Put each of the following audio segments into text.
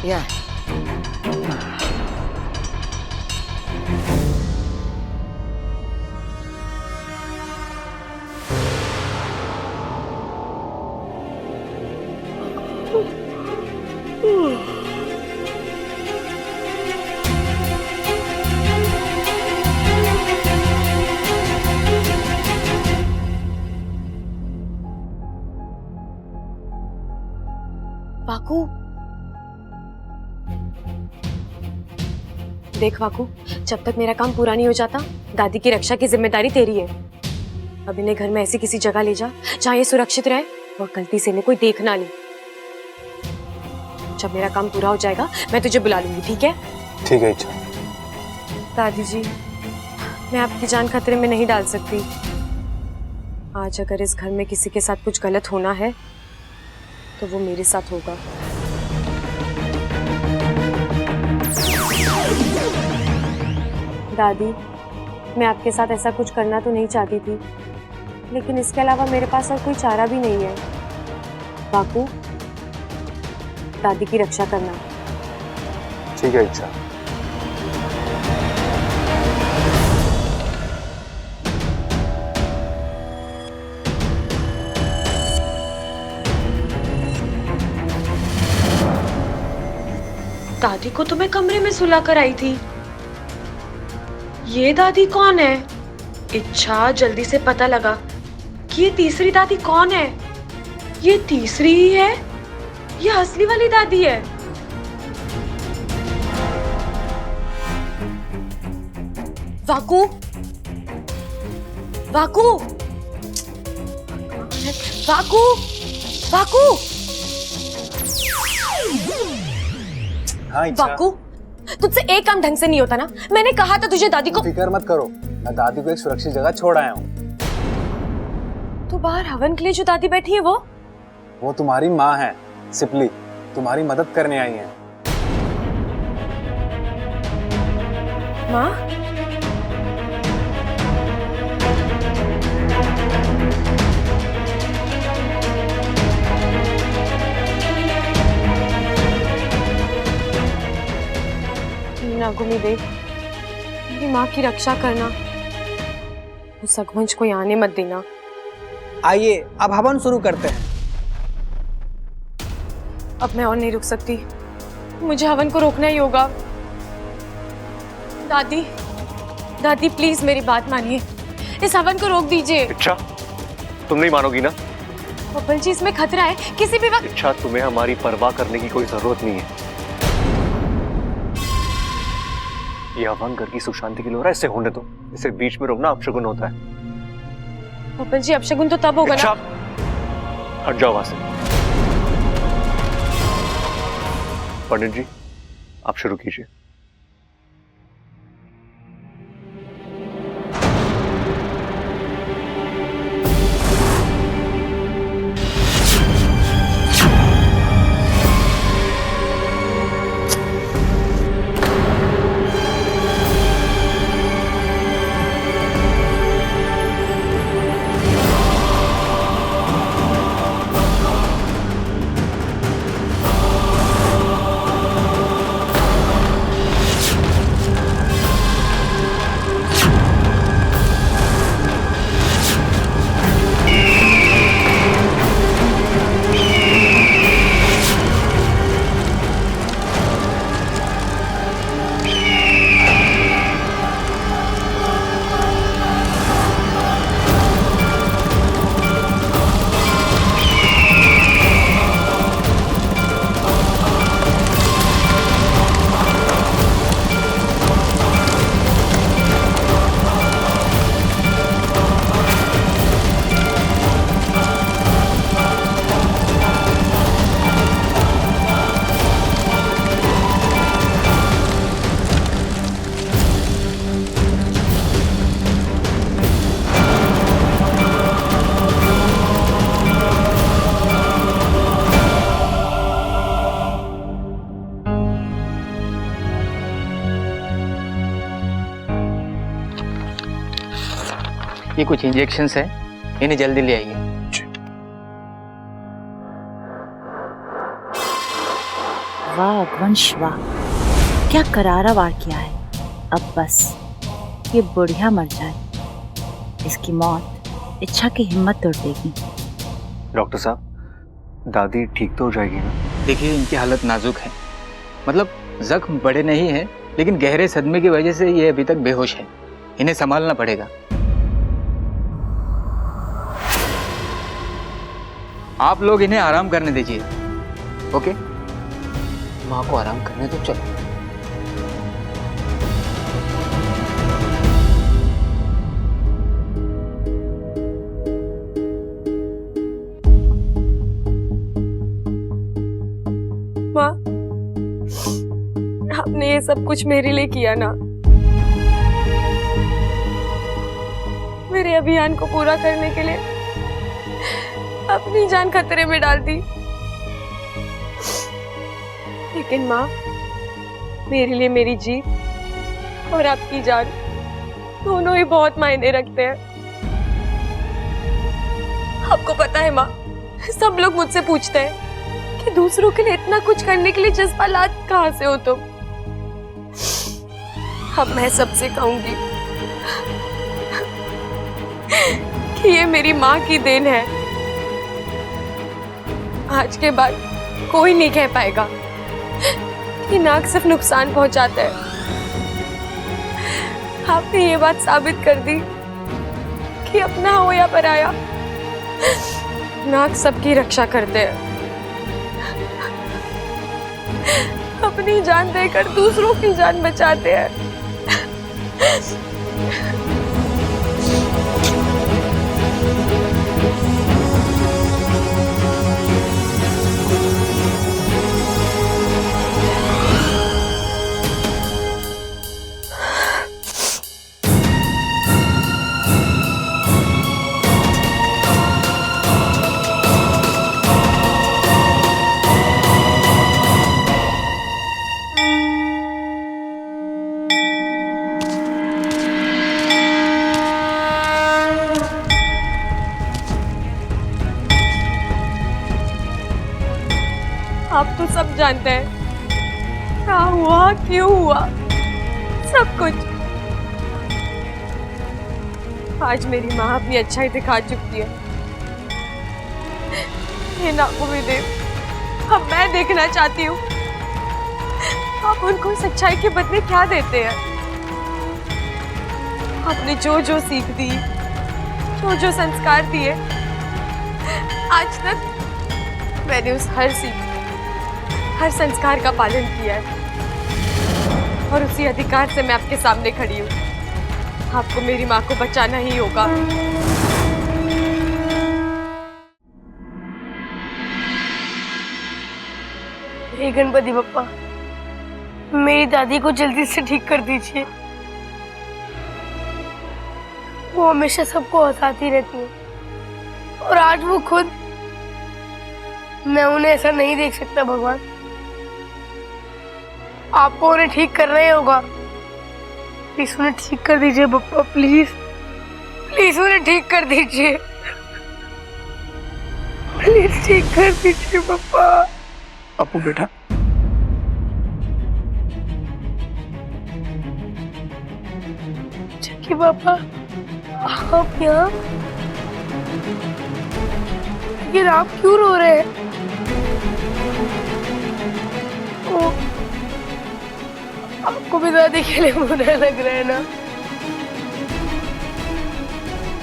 या वाकू, देख वाकू, जब तक मेरा काम पूरा नहीं हो जाता दादी की रक्षा की जिम्मेदारी तेरी है। अब इन्हें घर में ऐसी किसी जगह ले जा जहाँ ये सुरक्षित रहे और गलती से इन्हें कोई देख ना ले। जब मेरा काम पूरा हो जाएगा मैं तुझे बुला लूंगी, ठीक है? ठीक है इच्छा। दादी जी, मैं आपकी जान खतरे में नहीं डाल सकती। आज अगर इस घर में किसी के साथ कुछ गलत होना है तो वो मेरे साथ होगा। दादी, मैं आपके साथ ऐसा कुछ करना तो नहीं चाहती थी, लेकिन इसके अलावा मेरे पास और कोई चारा भी नहीं है। बाकू, दादी की रक्षा करना। ठीक है इच्छा। दादी को तो मैं कमरे में सुला कर आई थी। ये दादी कौन है? इच्छा, जल्दी से पता लगा कि ये तीसरी दादी कौन है। ये तीसरी ही है, ये असली वाली दादी है। वाकू, वाकू, वाकू, वाकू, हाँ इच्छा। वाकू, तुझसे एक काम ढंग से नहीं होता ना। मैंने कहा था तुझे दादी को। फिक्र मत करो, मैं दादी को एक सुरक्षित जगह छोड़ आया हूँ। तो बाहर हवन के लिए जो दादी बैठी है वो तुम्हारी माँ है, सिपली, तुम्हारी मदद करने आई है। माँ? नागुमी देव, मेरी माँ की रक्षा करना। उस सगवंश को यहाँ आने मत देना। आइए अब हवन शुरू करते हैं। अब मैं और नहीं रुक सकती, मुझे हवन को रोकना ही होगा। दादी, दादी प्लीज मेरी बात मानिए, इस हवन को रोक दीजिए। इच्छा, तुम नहीं मानोगी ना? बब्बल जी, इसमें खतरा है, किसी भी वक्त। इच्छा, तुम्हें हमारी परवाह करने की कोई जरूरत नहीं है। ये हवन घर की सुशांति के लिए हो रहा है, इसे होने दो। इसे बीच में रोकना अपशगुन होता है। बब्बल जी, अपशगुन तो तब होगा इच्छा, ना। हट जाओ वहां से। पंडित जी, आप शुरू कीजिए। ये कुछ इंजेक्शंस है, इन्हें जल्दी ले आइए। वाह अगवंश वाह, क्या करारा वार किया है। अब बस ये बुढ़िया मर जाए, इसकी मौत इच्छा की हिम्मत तोड़ देगी। डॉक्टर साहब, दादी ठीक तो हो जाएगी ना? देखिए, इनकी हालत नाजुक है, मतलब जख्म बड़े नहीं हैं, लेकिन गहरे सदमे की वजह से ये अभी तक बेहोश है। इन्हें संभालना पड़ेगा। आप लोग इन्हें आराम करने दीजिए। ओके, माँ को आराम करने दो। चलो। माँ, आपने ये सब कुछ मेरे लिए किया ना। मेरे अभियान को पूरा करने के लिए अपनी जान खतरे में डाल दी। लेकिन माँ, मेरे लिए मेरी जीत और आपकी जान दोनों ही बहुत मायने रखते हैं। आपको पता है माँ, सब लोग मुझसे पूछते हैं कि दूसरों के लिए इतना कुछ करने के लिए जज्बात कहाँ से हो तुम। अब मैं सबसे कहूंगी कि ये मेरी माँ की देन है। आज के बाद कोई नहीं कह पाएगा कि नाक सिर्फ नुकसान पहुंचाता है। आपने ये बात साबित कर दी कि अपना हो या पराया, नाक सबकी रक्षा करते हैं। अपनी जान देकर दूसरों की जान बचाते हैं। आप तो सब जानते हैं क्या हुआ, क्यों हुआ, सब कुछ। आज मेरी माँ अपनी अच्छाई दिखा चुकी है। हे नागोविदेव, अब मैं देखना चाहती हूँ आप उनको सच्चाई के बदले क्या देते हैं। आपने जो जो सीख दी, जो जो संस्कार दिए, आज तक मैंने उस हर सीख, हर संस्कार का पालन किया है और उसी अधिकार से मैं आपके सामने खड़ी हूँ। आपको मेरी माँ को बचाना ही होगा। हे गणपति बप्पा, मेरी दादी को जल्दी से ठीक कर दीजिए। वो हमेशा सबको हंसाती रहती है और आज वो खुद। मैं उन्हें ऐसा नहीं देख सकता भगवान। आपको उन्हें ठीक करना ही होगा। प्लीज उन्हें ठीक कर दीजिए बप्पा, प्लीज प्लीज उन्हें ठीक कर दीजिए। प्लीज ठीक कर दीजिए बप्पा। अपू बेटा, चक्की पापा, आप यहाँ? लेकिन आप क्यों रो रहे हैं? आपको भी दादी के लिए बुरा लग रहा है ना?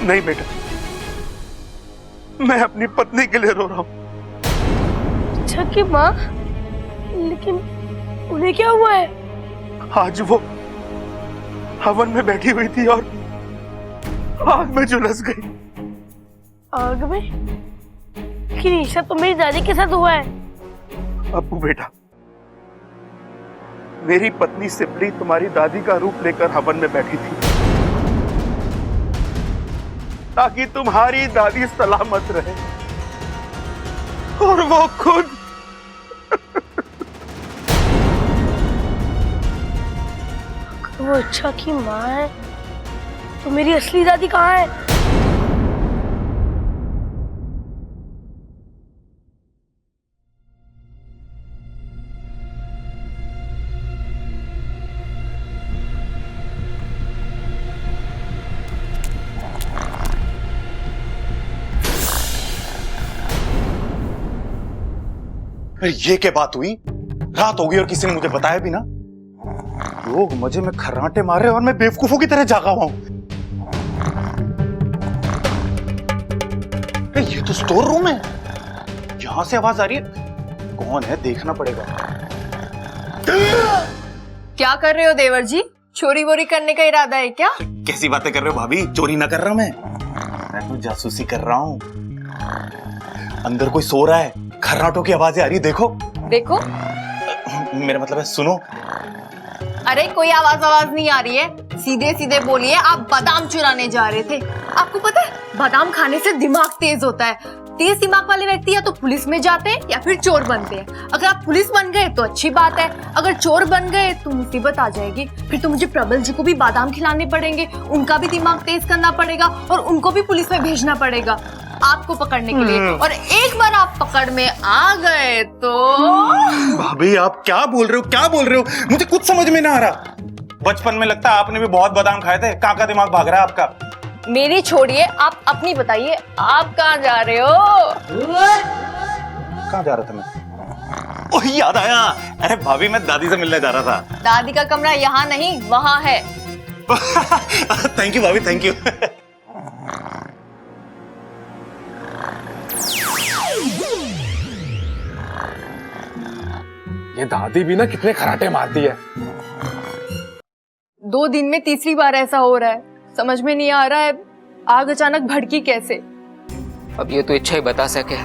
नहीं बेटा, मैं अपनी पत्नी के लिए रो रहा हूँ। अच्छा की माँ, लेकिन उन्हें क्या हुआ है? आज वो हवन में बैठी हुई थी और आग में झुलस गई। आग में? लेकिन ऐसा तो मेरी दादी के साथ हुआ है। अपू बेटा, मेरी पत्नी सिपली तुम्हारी दादी का रूप लेकर हवन में बैठी थी ताकि तुम्हारी दादी सलामत रहे, और वो खुद वो अच्छा की माँ है तो मेरी असली दादी कहाँ है? फिर ये क्या बात हुई? रात हो गई और किसी ने मुझे बताया भी ना। लोग मजे में खर्राटे मार रहे और मैं बेवकूफों की तरह जागा हुआ हूं। ये तो स्टोर रूम है, यहां से आवाज आ रही है। कौन है देखना पड़ेगा। क्या कर रहे हो देवर जी? चोरी वोरी करने का इरादा है क्या? कैसी बातें कर रहे हो भाभी? चोरी ना कर रहा मैं तो जासूसी कर रहा हूं। अंदर कोई सो रहा है, खर्राटों की आवाजें आ रही है। देखो देखो। मेरा मतलब है सुनो। अरे कोई आवाज नहीं आ रही है, सीधे सीधे बोलिए। आप बादाम चुराने जा रहे थे। आपको पता है बादाम खाने से दिमाग तेज होता है। तेज दिमाग वाले व्यक्ति या तो पुलिस में जाते हैं या फिर चोर बनते हैं। अगर आप पुलिस बन गए तो अच्छी बात है, अगर चोर बन गए तो मुसीबत आ जाएगी। फिर तो मुझे प्रबल जी को भी बादाम खिलाने पड़ेंगे, उनका भी दिमाग तेज करना पड़ेगा और उनको भी पुलिस में भेजना पड़ेगा आपको पकड़ने के लिए। और एक बार आप पकड़ में आ गए तो भाभी आप क्या बोल रहे हो, क्या बोल रहे हो? मुझे कुछ समझ में ना आ रहा। बचपन में लगता है आपने भी बहुत बादाम खाए थे। कहाँ का दिमाग भाग रहा है आपका? मेरी छोड़िए, आप अपनी बताइए, आप कहाँ जा रहे हो? कहाँ जा रहा था मैं? ओह याद आया। अरे भाभी मैं दादी से मिलने जा रहा था। दादी का कमरा यहाँ नहीं वहाँ है। थैंक यू भाभी, थैंक यू। ये दादी भी ना कितने खराटे मारती है। 2 दिन में तीसरी बार ऐसा हो रहा है। समझ में नहीं आ रहा है आग अचानक भड़की कैसे। अब ये तो इच्छा ही बता सके।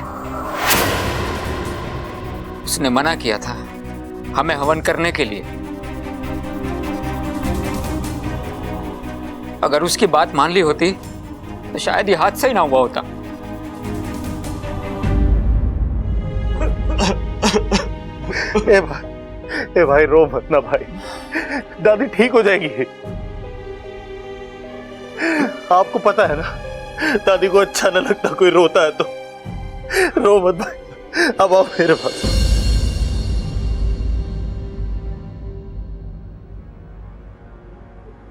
उसने मना किया था हमें हवन करने के लिए। अगर उसकी बात मान ली होती तो शायद ये हादसा ही ना हुआ होता। ए भाई रो मत ना भाई, दादी ठीक हो जाएगी। आपको पता है ना दादी को अच्छा न लगता कोई रोता है तो। रो मत भाई, अब आओ मेरे पास।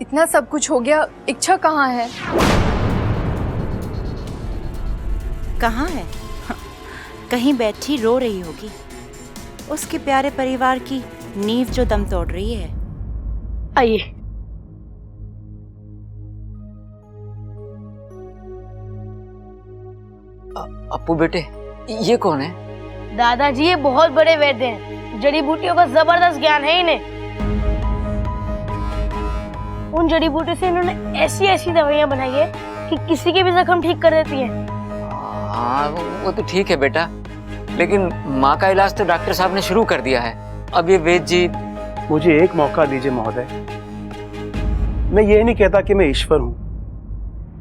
इतना सब कुछ हो गया, इच्छा कहाँ है? कहाँ है? कहीं बैठी रो रही होगी। उसके प्यारे परिवार की नींव जो दम तोड़ रही है। आइए। अप्पू बेटे, ये कौन है? दादाजी ये बहुत बड़े वैद्य हैं। जड़ी बूटियों का जबरदस्त ज्ञान है इन्हें। उन जड़ी बूटियों से इन्होंने ऐसी ऐसी दवाइयां बनाई है कि किसी के भी जख्म ठीक कर देती हैं। हाँ वो तो ठीक है बेटा, लेकिन माँ का इलाज तो डॉक्टर साहब ने शुरू कर दिया है। अब ये वैद्य जी। मुझे एक मौका दीजिए महोदय। मैं ये नहीं कहता कि मैं ईश्वर हूं,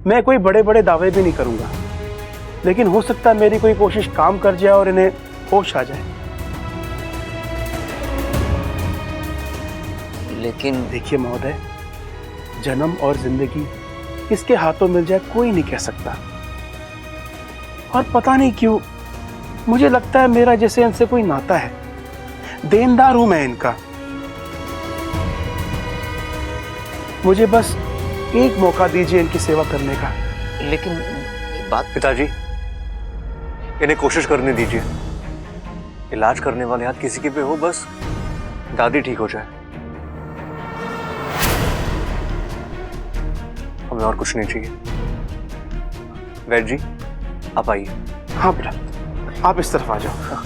मैं कोई बड़े बड़े दावे भी नहीं करूंगा, लेकिन हो सकता है मेरी कोई कोशिश काम कर जाए और इन्हें होश आ जाए। लेकिन देखिए महोदय, जन्म और जिंदगी किसके हाथों मिल जाए कोई नहीं कह सकता। और पता नहीं क्यों मुझे लगता है मेरा जैसे इनसे कोई नाता है। देनदार हूं मैं इनका। मुझे बस एक मौका दीजिए इनकी सेवा करने का। लेकिन बात पिताजी, इन्हें कोशिश करने दीजिए। इलाज करने वाले हाथ किसी के पे हो, बस दादी ठीक हो जाए। हमें और कुछ नहीं चाहिए। वैद्य जी आप आइए। हाँ बेटा, आप इस तरफ आ जाओ।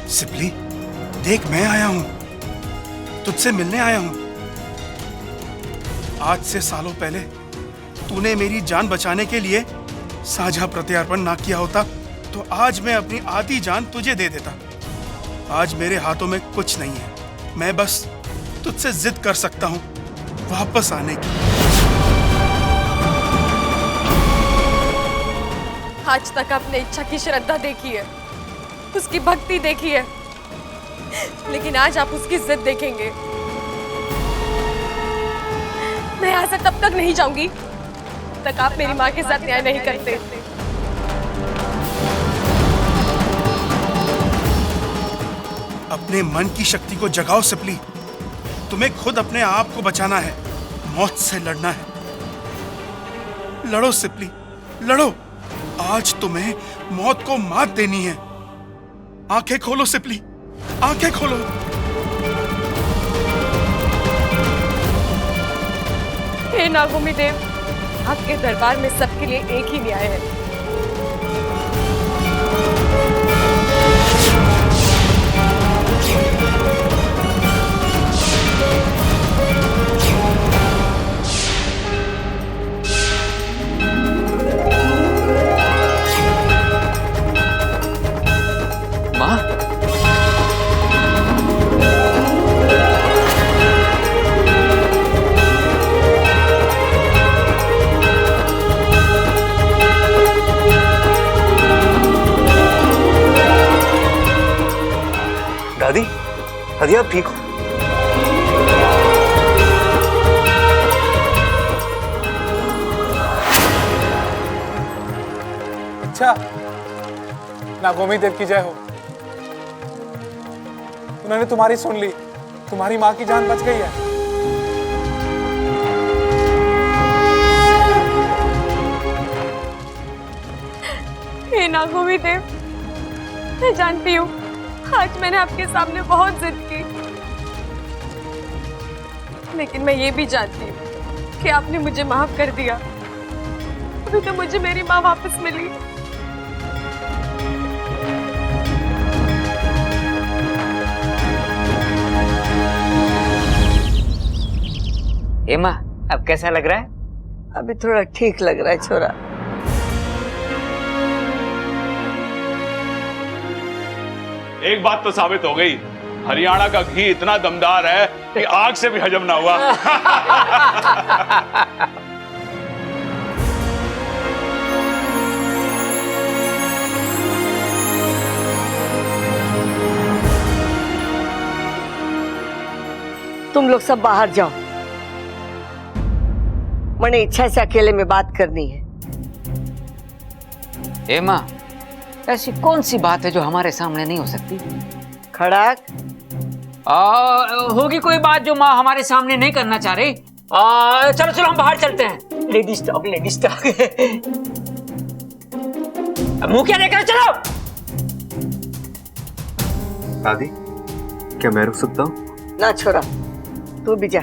सिपली, देख मैं आया हूं, तुझसे मिलने आया हूं। आज से सालों पहले तूने मेरी जान बचाने के लिए साझा प्रत्यार्पण ना किया होता तो आज मैं अपनी आधी जान तुझे दे देता। आज मेरे हाथों में कुछ नहीं है, मैं बस तुझसे जिद कर सकता हूं वापस आने की। आज तक आपने इच्छा की श्रद्धा देखी है, उसकी भक्ति देखी है, लेकिन आज आप उसकी जिद देखेंगे। मैं यहाँ से तब तक नहीं जाऊंगी तक आप मेरी माँ के साथ न्याय नहीं करते। अपने मन की शक्ति को जगाओ सिपली। तुम्हें खुद अपने आप को बचाना है, मौत से लड़ना है। लड़ो सिपली, लड़ो। आज तुम्हें मौत को मात देनी है। आंखें खोलो सिपली, आंखें खोलो। हे नागोमी देव, आपके दरबार में सबके लिए एक ही न्याय है। माँ, दादी, दादी आप ठीक हो? अच्छा, नागोमी देव की जय हो। उन्होंने तुम्हारी सुन ली, तुम्हारी माँ की जान बच गई है। हे नागोमी देव, मैं जानती हूँ आज मैंने आपके सामने बहुत जिद की, लेकिन मैं ये भी जानती हूँ कि आपने मुझे माफ कर दिया। अभी तो मुझे मेरी माँ वापस मिली। ए माँ, अब कैसा लग रहा है? अभी थोड़ा ठीक लग रहा है छोरा। एक बात तो साबित हो गई, हरियाणा का घी इतना दमदार है कि आग से भी हजम ना हुआ। तुम लोग सब बाहर जाओ, मैंने इच्छा से अकेले में बात करनी है। ए माँ, ऐसी कौन सी बात है जो हमारे सामने नहीं हो सकती? खड़ाक, होगी कोई बात जो माँ हमारे सामने नहीं करना चाह रही। चलो चलो हम बाहर चलते हैं। Ladies talk, ladies talk. मुंह क्या लेकर चलो। दादी, क्या मैं रुक सकता हूँ? ना छोरा, तू भी जा।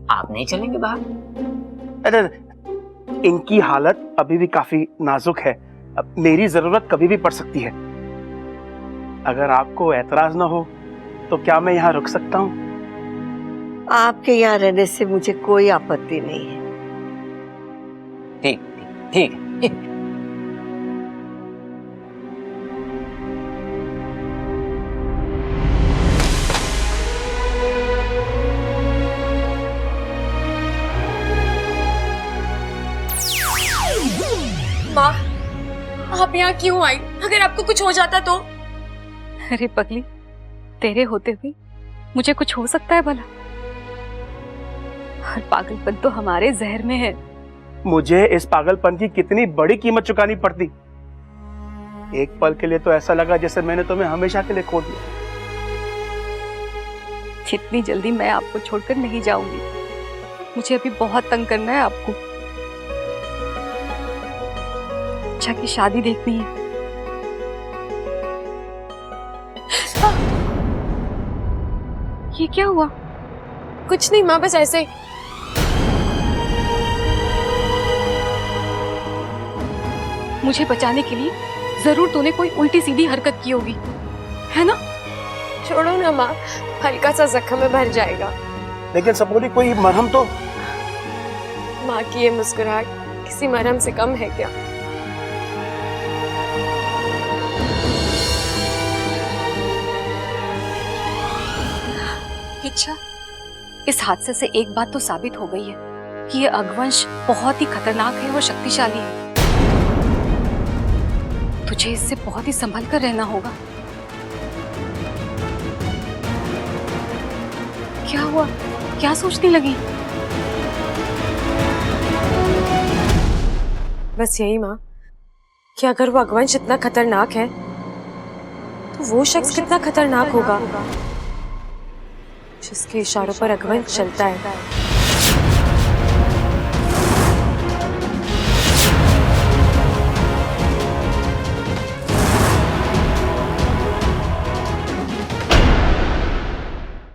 आप नहीं चलेंगे बाहर? अरे इनकी हालत अभी भी काफी नाजुक है, अब मेरी जरूरत कभी भी पड़ सकती है। अगर आपको ऐतराज ना हो तो क्या मैं यहाँ रुक सकता हूँ? आपके यहाँ रहने से मुझे कोई आपत्ति नहीं है। ठीक ठीक ठीक। माँ, आप यहाँ क्यों आई? अगर आपको कुछ हो जाता तो? अरे पगली, तेरे होते हुए मुझे कुछ हो सकता है भला? हर पागलपन तो हमारे जहर में है। मुझे इस पागलपन की कितनी बड़ी कीमत चुकानी पड़ती। एक पल के लिए तो ऐसा लगा जैसे मैंने तुम्हें हमेशा के लिए खो दिया। इतनी जल्दी मैं आपको छोड़कर नहीं जाऊंगी। मुझे अभी बहुत तंग करना है आपको। अच्छा की शादी देखनी है। ये क्या हुआ? कुछ नहीं माँ, बस ऐसे ही। मुझे बचाने के लिए जरूर तूने कोई उल्टी सीधी हरकत की होगी, है ना? छोड़ो ना माँ, हल्का सा जख्म में भर जाएगा। लेकिन सपोली कोई मरहम तो। माँ की ये मुस्कुराहट किसी मरहम से कम है क्या? अच्छा, इस हादसे से एक बात तो साबित हो गई है कि ये अघवंश बहुत ही खतरनाक है और शक्तिशाली है। तुझे इससे बहुत ही संभल कर रहना होगा। क्या हुआ? क्या सोचने लगी? बस यही माँ कि अगर वो अघवंश इतना खतरनाक है तो वो शख्स कितना खतरनाक होगा जिसके इशारों पर अगवंश चलता है।